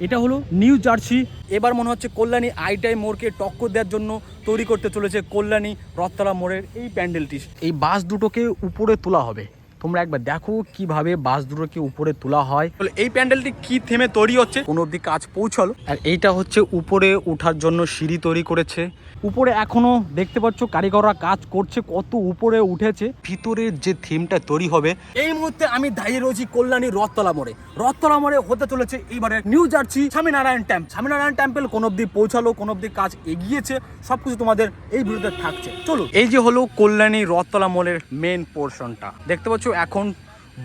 এটা হলো new jersey. এবার মনে হচ্ছে কল্যাণী আইটাই মোড়কে টক্কর দেওয়ার জন্য তৈরি করতে চলেছে কল্যাণী রথতলা মোড়ের এই প্যান্ডেলটি। এই বাস দুটোকে উপরে তোলা হবে, তোমরা একবার দেখো কিভাবে বাস দুটোকে উপরে তোলা হয়। এই প্যান্ডেলটি কি থেমে তৈরি হচ্ছে, কোনো অবধি কাজ পৌঁছালো। আর এইটা হচ্ছে উপরে ওঠার জন্য সিঁড়ি তৈরি করেছে। উপরে এখনো দেখতে পাচ্ছ কারিগররা কাজ করছে, কত উপরে উঠেছে। ভিতরের যে থিমটা তৈরি হবে, এই মুহূর্তে আমি দাঁড়িয়ে রয়েছি কল্যাণী রথতলা মোড়ে। রথতলা মোড়ে হতে চলেছে এইবারে new jersey Swaminarayan temple. Swaminarayan temple কোন অবধি পৌঁছালো, কোন অবধি কাজ এগিয়েছে, সবকিছু তোমাদের এই ভিডিওতে থাকছে। চলো, এই যে হলো কল্যাণী রথতলা মোড়ের মেন পোর্শনটা দেখতে পাচ্ছ। এখন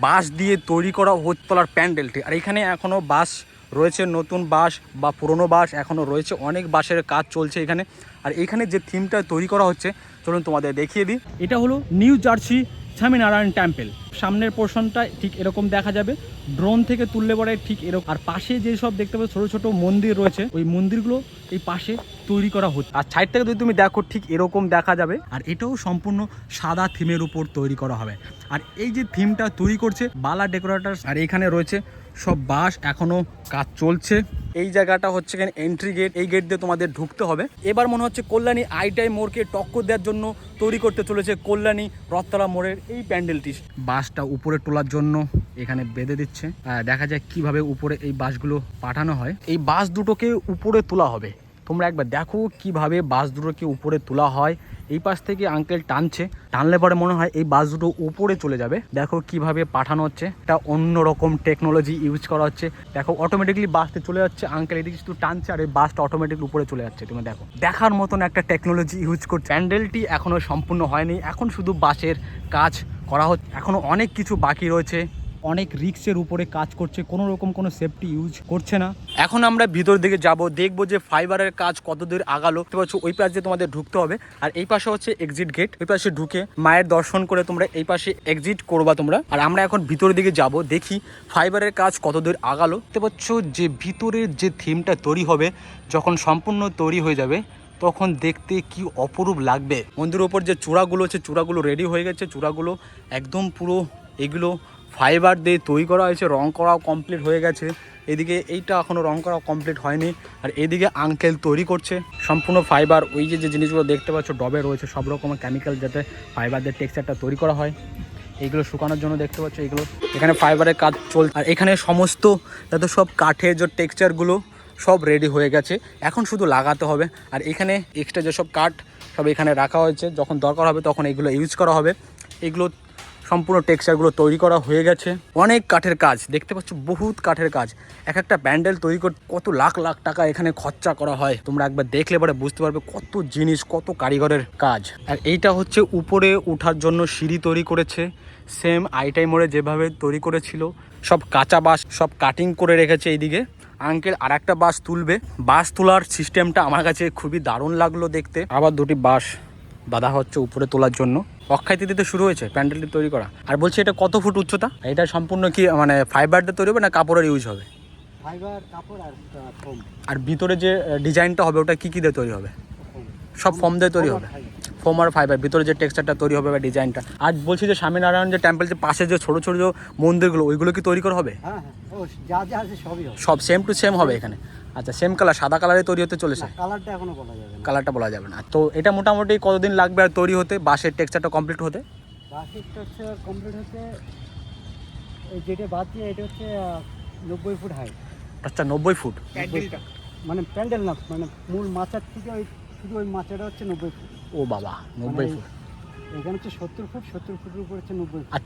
বাঁশ দিয়ে তৈরি করা রথতলার প্যান্ডেলটি, আর এখানে এখনো বাঁশ রয়েছে, নতুন বাঁশ বা পুরনো বাঁশ এখনো রয়েছে, অনেক বাঁশের কাজ চলছে এখানে। আর এখানে যে থিমটা তৈরি করা হচ্ছে চলুন তোমাদের দেখিয়ে দিই। এটা হলো নিউ জার্সি স্বামীনারায়ণ টেম্পল। সামনের পোর্শনটা ঠিক এরকম দেখা যাবে, ড্রোন থেকে তুললে পরে ঠিক এরকম। আর পাশে যেসব দেখতে পাচ্ছ ছোট ছোট মন্দির রয়েছে, ওই মন্দিরগুলো এই পাশে তৈরি করা হচ্ছে। আর সাইড থেকে যদি তুমি দেখো ঠিক এরকম দেখা যাবে। আর এটাও সম্পূর্ণ সাদা থিমের উপর তৈরি করা হবে। আর এই যে থিমটা তৈরি করছে বালা ডেকোরেটার্স, আর এখানে রয়েছে সব বাঁশ, এখনো কাজ চলছে। এই জায়গাটা হচ্ছে এখানে এন্ট্রি গেট, এই গেট দিয়ে তোমাদের ঢুকতে হবে। এবার মনে হচ্ছে কল্যাণী আইটাই মোড়কে টক্কর দেওয়ার জন্য তৈরি করতে চলেছে কল্যাণী রথতলা মোড়ের এই প্যান্ডেলটি। বাসটা উপরে তোলার জন্য এখানে বেঁধে দিচ্ছে, দেখা যায় কিভাবে উপরে এই বাসগুলো পাঠানো হয়। এই বাস দুটোকে উপরে তোলা হবে, তোমরা একবার দেখো কিভাবে বাস দুটোকে উপরে তোলা হয়। এই পাশ থেকে আঙ্কেল টানছে, টানলে পরে মনে হয় এই বাস দুটো উপরে চলে যাবে। দেখো কিভাবে পাঠানো হচ্ছে, এটা অন্যরকম টেকনোলজি ইউজ করা হচ্ছে। দেখো অটোমেটিকলি বাসতে চলে যাচ্ছে, আঙ্কেল এদিকে শুধু টানছে আর এই বাসটা অটোমেটিকলি উপরে চলে যাচ্ছে। তুমি দেখো, দেখার মতন একটা টেকনোলজি ইউজ করছে। প্যান্ডেলটি এখনো সম্পূর্ণ হয়নি, এখন শুধু বাসের কাজ করা হচ্ছে, এখনো অনেক কিছু বাকি রয়েছে। অনেক রিক্সের উপরে কাজ করছে, কোনো রকম কোনো সেফটি ইউজ করছে না। এখন আমরা ভিতর দিকে যাব, দেখবো যে ফাইবারের কাজ কতদূর আগালো। দেখতে পাচ্ছ ওই পাশ দিয়ে তোমাদের ঢুকতে হবে, আর এই পাশে হচ্ছে এক্সিট গেট। ওই পাশে ঢুকে মায়ের দর্শন করে তোমরা এই পাশে এক্সিট করবা তোমরা। আর আমরা এখন ভিতরের দিকে যাব, দেখি ফাইবারের কাজ কতদূর আগালো। দেখতে পাচ্ছ যে ভিতরের যে থিমটা তৈরি হবে, যখন সম্পূর্ণ তৈরি হয়ে যাবে তখন দেখতে কি অপরূপ লাগবে। মন্দিরের উপর যে চূড়াগুলো আছে, চূড়াগুলো রেডি হয়ে গেছে, চূড়াগুলো একদম পুরো এগুলো ফাইবার দিয়ে তৈরি করা হয়েছে, রং করাও কমপ্লিট হয়ে গেছে। এদিকে এইটা এখনও রং করা কমপ্লিট হয়নি। আর এদিকে আঙ্কেল তৈরি করছে সম্পূর্ণ ফাইবার। ওই যে জিনিসগুলো দেখতে পাচ্ছ ডবে রয়েছে সব রকমের কেমিক্যাল, যাতে ফাইবার দিয়ে টেক্সচারটা তৈরি করা হয়। এইগুলো শুকানোর জন্য দেখতে পাচ্ছ এইগুলো, এখানে ফাইবারের কাজ চলছে। আর এখানে সমস্ত যাতে সব কাঠের যে টেক্সচারগুলো সব রেডি হয়ে গেছে, এখন শুধু লাগাতে হবে। আর এখানে এক্সট্রা যেসব কাঠ সব এখানে রাখা হয়েছে, যখন দরকার হবে তখন এগুলো ইউজ করা হবে। এগুলো সম্পূর্ণ টেক্সচারগুলো তৈরি করা হয়ে গেছে। অনেক কাঠের কাজ দেখতে পাচ্ছ, বহুত কাঠের কাজ। এক একটা প্যান্ডেল তৈরি করতে কত লাখ লাখ টাকা এখানে খরচা করা হয়, তোমরা একবার দেখলে পরে বুঝতে পারবে কত জিনিস, কত কারিগরের কাজ। আর এইটা হচ্ছে উপরে ওঠার জন্য সিঁড়ি তৈরি করেছে, সেম আইটাই মোড়ে যেভাবে তৈরি করেছিল। সব কাঁচা বাঁশ সব কাটিং করে রেখেছে। এইদিকে আঙ্কেল আর একটা বাঁশ তুলবে। বাঁশ তোলার সিস্টেমটা আমার কাছে খুবই দারুণ লাগলো দেখতে। আবার দুটি বাঁশ বাঁধা হচ্ছে উপরে তোলার জন্য। অক্ষয় তিথিতে শুরু হয়েছে প্যান্ডেলটি তৈরি করা। আর বলছি এটা কত ফুট উচ্চতা? এটা সম্পূর্ণ কি মানে ফাইবার দিয়ে তৈরি হবে না কাপড়ের ইউজ হবে? ফাইবার, কাপড় আর ফোম। আর ভিতরে যে ডিজাইনটা হবে ওটা কি দিয়ে তৈরি হবে? সব ফোম দিয়ে তৈরি হবে, ফোম আর ফাইবার। ভিতরে যে টেক্সচারটা তৈরি হবে বা ডিজাইনটা। আর বলছি যে স্বামীনারায়ণ যে টেম্পল যে পাশে যে ছোটো ছোটো যে মন্দিরগুলো, ওইগুলো কি তৈরি করা হবে? হ্যাঁ হ্যাঁ, ও যা যা আছে সবই হবে, সব সেম টু সেম হবে এখানে? আচ্ছা, সেম কালার, সাদা কালারে তৈরি হতে চলেছে? কালারটা এখনো বলা যাবে না, কালারটা বলা যাবে না। তো এটা মোটামুটি কতদিন লাগবে আর তৈরি হতে, বাঁশের টেক্সচারটা কমপ্লিট হতে? বাকি স্ট্রাকচার কমপ্লিট হচ্ছে, এই যেটা বাদ দিয়ে এটা হচ্ছে 90 ফুট হাইট। আচ্ছা, 90 ফুট প্যান্ডেলটা মানে প্যান্ডেল না, মানে মূল মাচার থেকে ওই শুধু ওই মাচাটা হচ্ছে 90 ফুট। ও বাবা, 90 ফুট। এখানে হচ্ছে 70 ফুট, 70 ফুটের উপর হচ্ছে 90 ফুট। আর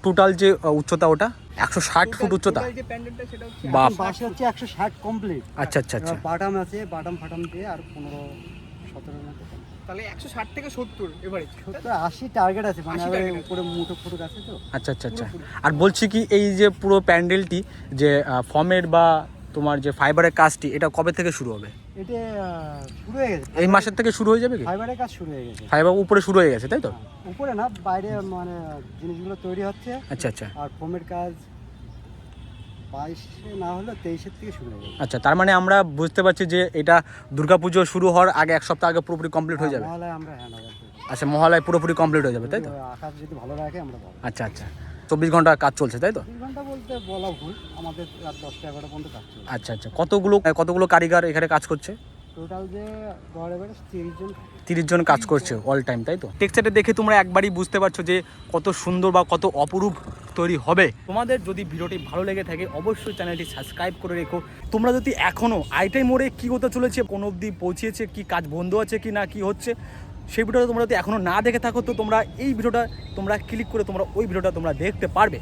টোটাল যে উচ্চতা ওটা 160 ফুট উচ্চতা? যে প্যান্ডেলটা সেটা হচ্ছে বাপ, পাশে হচ্ছে 160 কমপ্লিট। আচ্ছা আচ্ছা আচ্ছা। বাটাম আছে, বাটাম ফাটাম দিয়ে আর 15-17 মতো, তাহলে 160 থেকে 70 এভারেজ 70-80 টার্গেট আছে, মানে 80 target উপরে মুঠো ফুটো আছে তো। আচ্ছা আচ্ছা আচ্ছা। আর বলছি কি এই যে পুরো প্যান্ডেলটি যে ফর্মের বা তোমার যে ফাইবারের কাজটি, এটা কবে থেকে শুরু হবে? এটা শুরু হয়ে গেছে, এই মাসের থেকে শুরু হয়ে যাবে কি? ফাইবারের কাজ শুরু হয়ে গেছে। ফাইবার উপরে শুরু হয়ে গেছে তাই তো? উপরে না, বাইরে মানে জিনিসগুলো তৈরি হচ্ছে। আচ্ছা আচ্ছা আর ফোমের কাজ 22 না হলে 23 থেকে শুরু হয়ে গেছে। আচ্ছা, তার মানে আমরা বুঝতে পারছি যে এটা দুর্গাপুজো শুরু হওয়ার আগে এক সপ্তাহ আগে পুরোপুরি কমপ্লিট হয়ে যাবে। মহালয়া আমরা হ্যান্ড ওভার করি। আচ্ছা, মহালয় পুরোপুরি কমপ্লিট হয়ে যাবে তাই তো? আকাশ যদি ভালো রাখে আমরা পাবো। আচ্ছা আচ্ছা। 24 ঘন্টা কাজ চলছে তাই তো? 2 ঘন্টা বলতে বলা ভুল, আমাদের রাত 10টা 11টা পর্যন্ত কাজ চলছে। আচ্ছা আচ্ছা, কতগুলো কারিগর এখানে কাজ করছে? টোটাল যে গড় এবারে 30 জন। 30 জন কাজ করছে অল টাইম তাই তো? টেক্সচারটা দেখে তোমরা একবারই বুঝতে পারছো যে কত সুন্দর বা কত অপরূপ তৈরি হবে। তোমাদের যদি ভিডিওটি ভালো লেগে থাকে অবশ্যই চ্যানেলটি সাবস্ক্রাইব করে রেখো। তোমরা যদি এখনও আইটাই মোড়ে কী হতে চলেছে, কোন অবধি পৌঁছিয়েছে, কি কাজ বন্ধ আছে কি না কি হচ্ছে, সেই ভিডিওটা তোমরা যদি এখনও না দেখে থাকো তো তোমরা এই ভিডিওটা তোমরা ক্লিক করে তোমরা ওই ভিডিওটা তোমরা দেখতে পারবে।